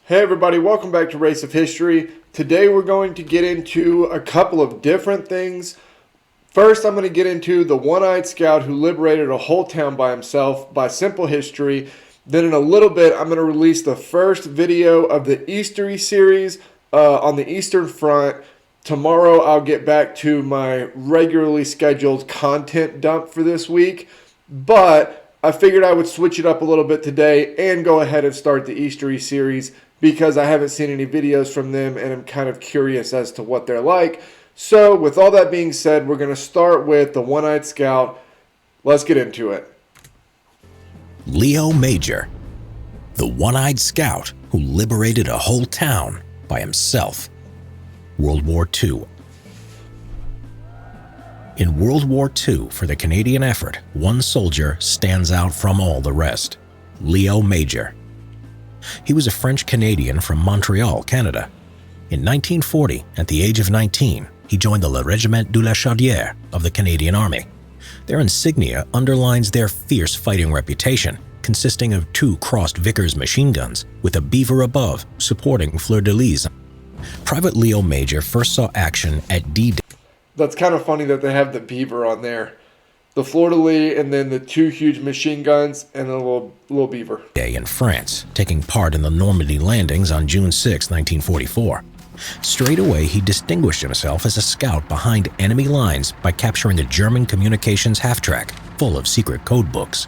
Hey everybody, welcome back to Race of History. Today we're going to get into a couple of different things. First, I'm going to get into the one-eyed scout who liberated a whole town by himself by simple history. Then in a little bit, I'm going to release the first video of the Eastery series on the Eastern Front. Tomorrow, I'll get back to my regularly scheduled content dump for this week. But I figured I would switch it up a little bit today and go ahead and start the Eastery series because I haven't seen any videos from them and I'm kind of curious as to what they're like. So with all that being said, we're going to start with the one-eyed scout. Let's get into it. Leo Major, the one-eyed scout who liberated a whole town by himself. World War II. In World War II, for the Canadian effort, one soldier stands out from all the rest: Leo Major. He was a French-Canadian from Montreal, Canada. In 1940, at the age of 19, he joined the Régiment de la Chaudière of the Canadian Army. Their insignia underlines their fierce fighting reputation, consisting of 2 crossed Vickers machine guns with a beaver above supporting fleur-de-lis. Private Leo Major first saw action at D-Day. That's kind of funny that they have the beaver on there. The fleur-de-lis and then the 2 huge machine guns and a little beaver. In France, taking part in the Normandy landings on June 6, 1944. Straight away, he distinguished himself as a scout behind enemy lines by capturing a German communications half-track full of secret code books.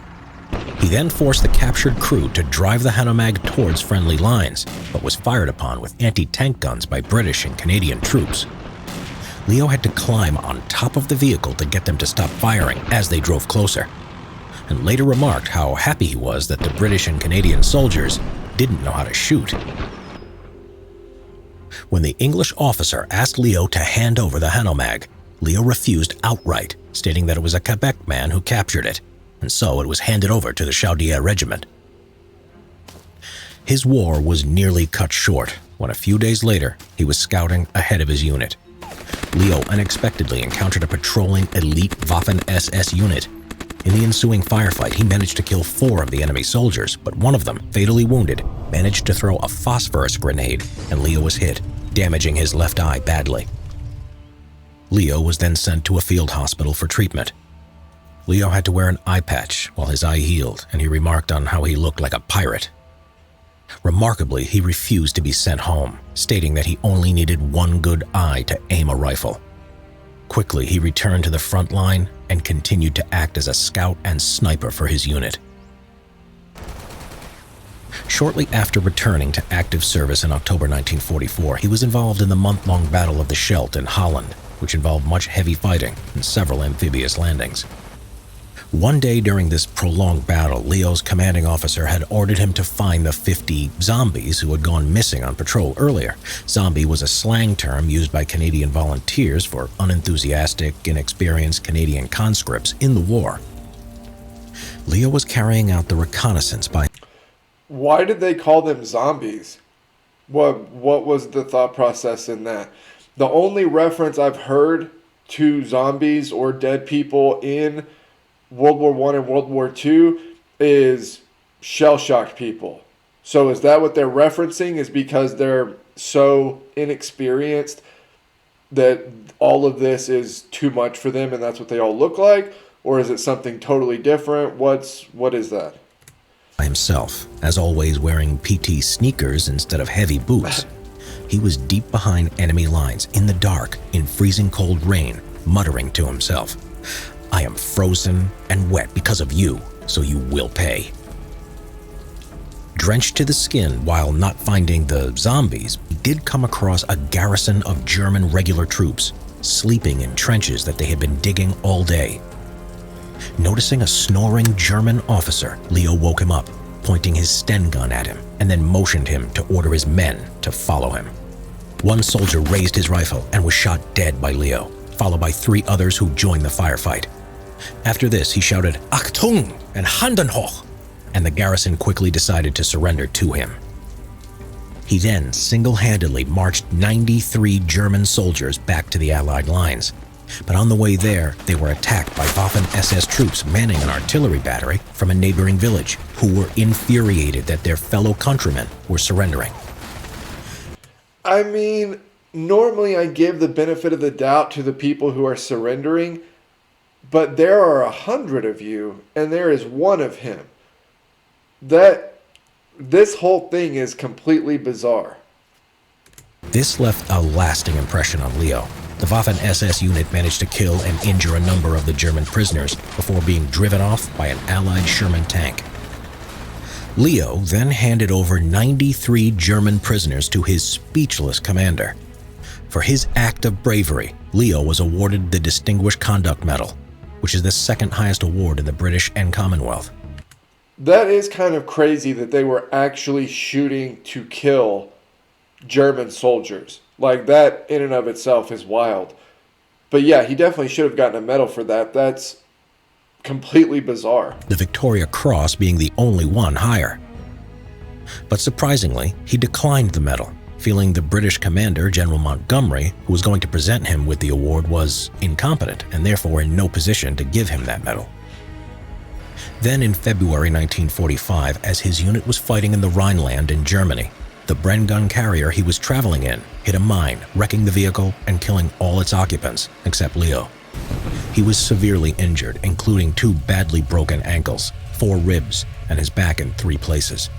He then forced the captured crew to drive the Hanomag towards friendly lines, but was fired upon with anti-tank guns by British and Canadian troops. Leo had to climb on top of the vehicle to get them to stop firing as they drove closer, and later remarked how happy he was that the British and Canadian soldiers didn't know how to shoot. When the English officer asked Leo to hand over the Hanomag, Leo refused outright, stating that it was a Quebec man who captured it, and so it was handed over to the Chaudière Regiment. His war was nearly cut short when a few days later he was scouting ahead of his unit. Leo unexpectedly encountered a patrolling elite Waffen-SS unit. In the ensuing firefight, he managed to kill 4 of the enemy soldiers, but one of them, fatally wounded, managed to throw a phosphorus grenade, and Leo was hit, damaging his left eye badly. Leo was then sent to a field hospital for treatment. Leo had to wear an eye patch while his eye healed, and he remarked on how he looked like a pirate. Remarkably, he refused to be sent home, stating that he only needed one good eye to aim a rifle. Quickly, he returned to the front line and continued to act as a scout and sniper for his unit. Shortly after returning to active service in October 1944, he was involved in the month-long Battle of the Scheldt in Holland, which involved much heavy fighting and several amphibious landings. One day during this prolonged battle, Leo's commanding officer had ordered him to find the 50 zombies who had gone missing on patrol earlier. Zombie was a slang term used by Canadian volunteers for unenthusiastic, inexperienced Canadian conscripts in the war. Leo was carrying out the reconnaissance by... Why did they call them zombies? What was the thought process in that? The only reference I've heard to zombies or dead people in World War I and World War II is shell-shocked people. So is that what they're referencing? Is because they're so inexperienced that all of this is too much for them and that's what they all look like? Or is it something totally different? What is that? By himself, as always wearing PT sneakers instead of heavy boots. He was deep behind enemy lines in the dark, in freezing cold rain, muttering to himself, "I am frozen and wet because of you, so you will pay." Drenched to the skin while not finding the zombies, he did come across a garrison of German regular troops, sleeping in trenches that they had been digging all day. Noticing a snoring German officer, Leo woke him up, pointing his Sten gun at him, and then motioned him to order his men to follow him. One soldier raised his rifle and was shot dead by Leo, followed by 3 others who joined the firefight. After this, he shouted, "Achtung!" and "Handen hoch!" and the garrison quickly decided to surrender to him. He then single-handedly marched 93 German soldiers back to the Allied lines. But on the way there, they were attacked by Waffen-SS troops manning an artillery battery from a neighboring village, who were infuriated that their fellow countrymen were surrendering. I mean, normally I give the benefit of the doubt to the people who are surrendering, but there are 100 of you, and there is one of him. This whole thing is completely bizarre. This left a lasting impression on Leo. The Waffen-SS unit managed to kill and injure a number of the German prisoners before being driven off by an Allied Sherman tank. Leo then handed over 93 German prisoners to his speechless commander. For his act of bravery, Leo was awarded the Distinguished Conduct Medal, which is the second highest award in the British and Commonwealth. That is kind of crazy that they were actually shooting to kill German soldiers. Like, that in and of itself is wild. But yeah, he definitely should have gotten a medal for that. That's completely bizarre. The Victoria Cross being the only one higher. But surprisingly, he declined the medal, feeling the British commander, General Montgomery, who was going to present him with the award, was incompetent and therefore in no position to give him that medal. Then in February 1945, as his unit was fighting in the Rhineland in Germany, the Bren gun carrier he was traveling in hit a mine, wrecking the vehicle and killing all its occupants, except Leo. He was severely injured, including 2 badly broken ankles, 4 ribs, and his back in 3 places.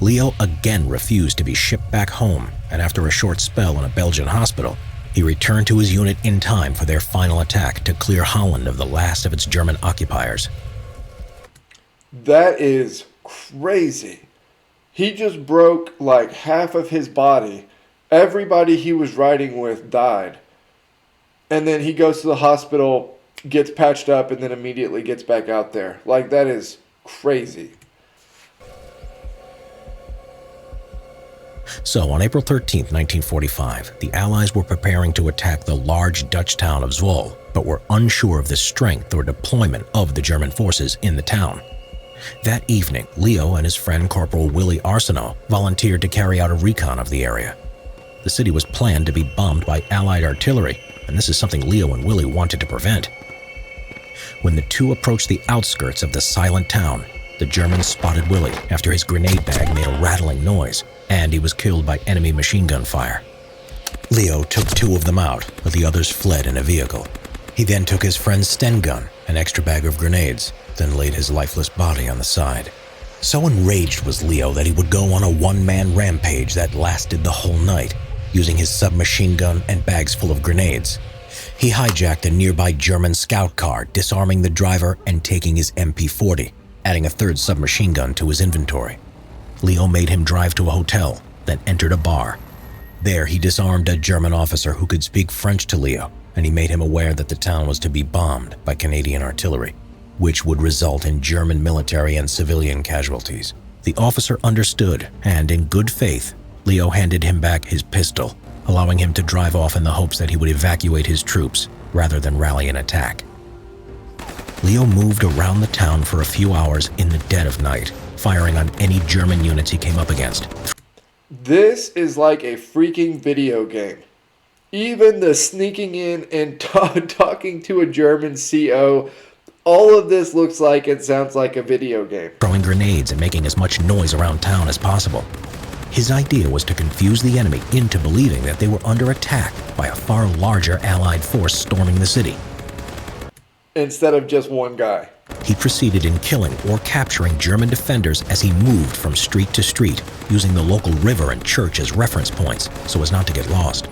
Leo again refused to be shipped back home, and after a short spell in a Belgian hospital, he returned to his unit in time for their final attack to clear Holland of the last of its German occupiers. That is crazy. He just broke like half of his body. Everybody he was riding with died. And then he goes to the hospital, gets patched up, and then immediately gets back out there. Like, that is crazy. So, on April 13, 1945, the Allies were preparing to attack the large Dutch town of Zwolle, but were unsure of the strength or deployment of the German forces in the town. That evening, Leo and his friend Corporal Willie Arsenault volunteered to carry out a recon of the area. The city was planned to be bombed by Allied artillery, and this is something Leo and Willie wanted to prevent. When the two approached the outskirts of the silent town, the Germans spotted Willie after his grenade bag made a rattling noise, and he was killed by enemy machine gun fire. Leo took 2 of them out, but the others fled in a vehicle. He then took his friend's Sten gun, an extra bag of grenades, then laid his lifeless body on the side. So enraged was Leo that he would go on a one-man rampage that lasted the whole night, using his submachine gun and bags full of grenades. He hijacked a nearby German scout car, disarming the driver and taking his MP-40, adding a 3rd submachine gun to his inventory. Leo made him drive to a hotel, then entered a bar. There he disarmed a German officer who could speak French to Leo, and he made him aware that the town was to be bombed by Canadian artillery, which would result in German military and civilian casualties. The officer understood, and in good faith, Leo handed him back his pistol, allowing him to drive off in the hopes that he would evacuate his troops rather than rally an attack. Leo moved around the town for a few hours in the dead of night, firing on any German units he came up against. This is like a freaking video game. Even the sneaking in and talking to a German CO, all of this looks like and sounds like a video game. Throwing grenades and making as much noise around town as possible. His idea was to confuse the enemy into believing that they were under attack by a far larger Allied force storming the city. Instead of just one guy. He proceeded in killing or capturing German defenders as he moved from street to street, using the local river and church as reference points so as not to get lost.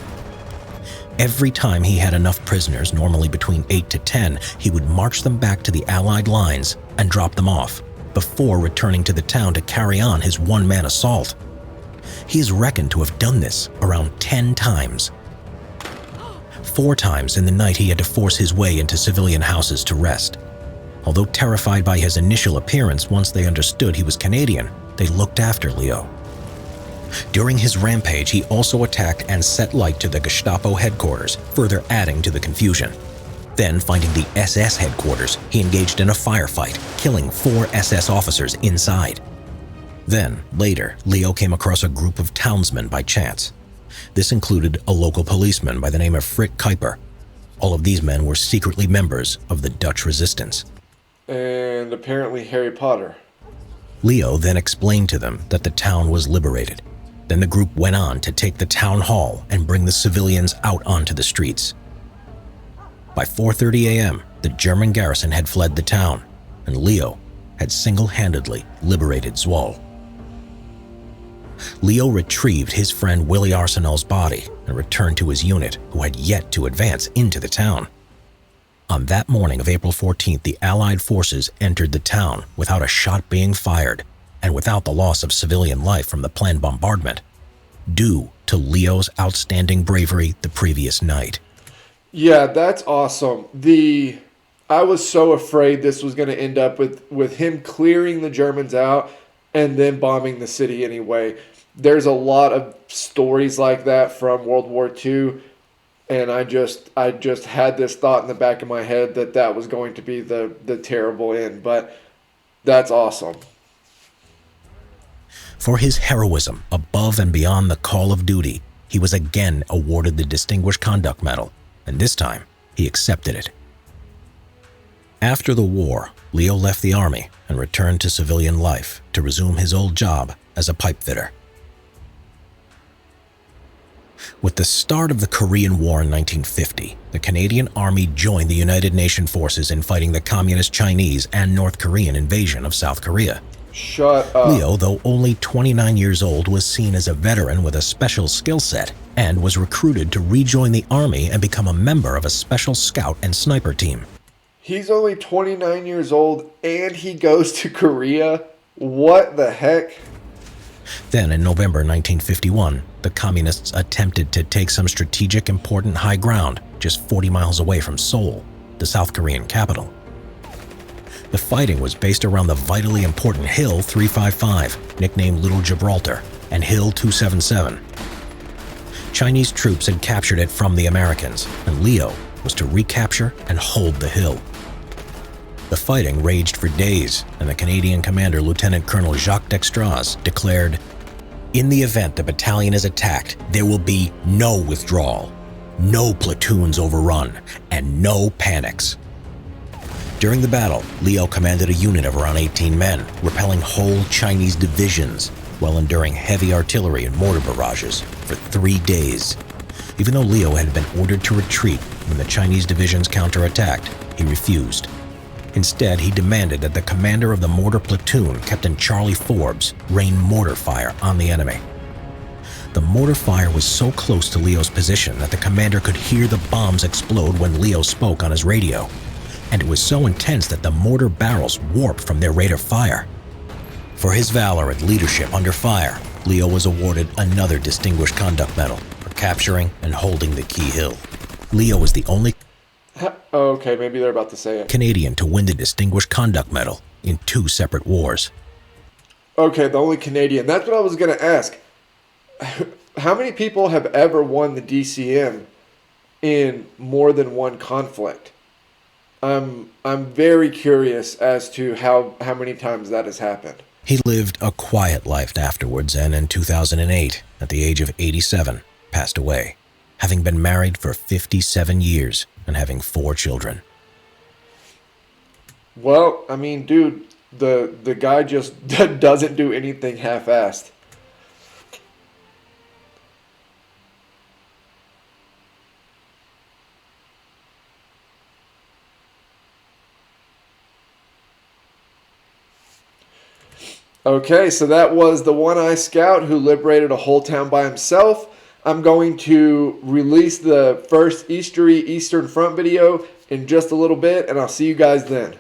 Every time he had enough prisoners, normally between 8 to 10, he would march them back to the Allied lines and drop them off, before returning to the town to carry on his one-man assault. He is reckoned to have done this around 10 times. 4 times in the night he had to force his way into civilian houses to rest. Although terrified by his initial appearance once they understood he was Canadian, they looked after Leo. During his rampage, he also attacked and set light to the Gestapo headquarters, further adding to the confusion. Then, finding the SS headquarters, he engaged in a firefight, killing 4 SS officers inside. Then, later, Leo came across a group of townsmen by chance. This included a local policeman by the name of Frit Kuiper. All of these men were secretly members of the Dutch resistance. And apparently Harry Potter. Leo then explained to them that the town was liberated. Then the group went on to take the town hall and bring the civilians out onto the streets. By 4:30 a.m., the German garrison had fled the town, and Leo had single-handedly liberated Zwolle. Leo retrieved his friend Willie Arsenal's body and returned to his unit, who had yet to advance into the town. On that morning of April 14th, the Allied forces entered the town without a shot being fired and without the loss of civilian life from the planned bombardment, due to Leo's outstanding bravery the previous night. Yeah, that's awesome. I was so afraid this was going to end up with him clearing the Germans out and then bombing the city anyway. There's a lot of stories like that from World War II, and I just had this thought in the back of my head that was going to be the terrible end, but that's awesome. For his heroism above and beyond the call of duty, he was again awarded the Distinguished Conduct Medal, and this time he accepted it. After the war, Leo left the army and returned to civilian life to resume his old job as a pipe fitter. With the start of the Korean War in 1950, the Canadian Army joined the United Nations forces in fighting the Communist Chinese and North Korean invasion of South Korea. Shut up. Leo, though only 29 years old, was seen as a veteran with a special skill set and was recruited to rejoin the Army and become a member of a special scout and sniper team. He's only 29 years old and he goes to Korea? What the heck? Then, in November 1951, the Communists attempted to take some strategic important high ground just 40 miles away from Seoul, the South Korean capital. The fighting was based around the vitally important Hill 355, nicknamed Little Gibraltar, and Hill 277. Chinese troops had captured it from the Americans, and Leo was to recapture and hold the hill. The fighting raged for days, and the Canadian commander, Lieutenant Colonel Jacques Dextraz, declared, "In the event the battalion is attacked, there will be no withdrawal, no platoons overrun, and no panics." During the battle, Leo commanded a unit of around 18 men, repelling whole Chinese divisions while enduring heavy artillery and mortar barrages for 3 days. Even though Leo had been ordered to retreat when the Chinese divisions counterattacked, he refused. Instead, he demanded that the commander of the mortar platoon, Captain Charlie Forbes, rain mortar fire on the enemy. The mortar fire was so close to Leo's position that the commander could hear the bombs explode when Leo spoke on his radio, and it was so intense that the mortar barrels warped from their rate of fire. For his valor and leadership under fire, Leo was awarded another Distinguished Conduct Medal for capturing and holding the key hill. Leo was the only Okay, maybe they're about to say it. Canadian to win the Distinguished Conduct Medal in 2 separate wars. Okay, the only Canadian. That's what I was going to ask. How many people have ever won the DCM in more than one conflict? I'm very curious as to how many times that has happened. He lived a quiet life afterwards, and in 2008, at the age of 87, passed away, having been married for 57 years and having 4 children. Well, I mean, dude, the guy just doesn't do anything half-assed. Okay, so that was the One-Eye Scout who liberated a whole town by himself. I'm going to release the first Eastern Front video in just a little bit, and I'll see you guys then.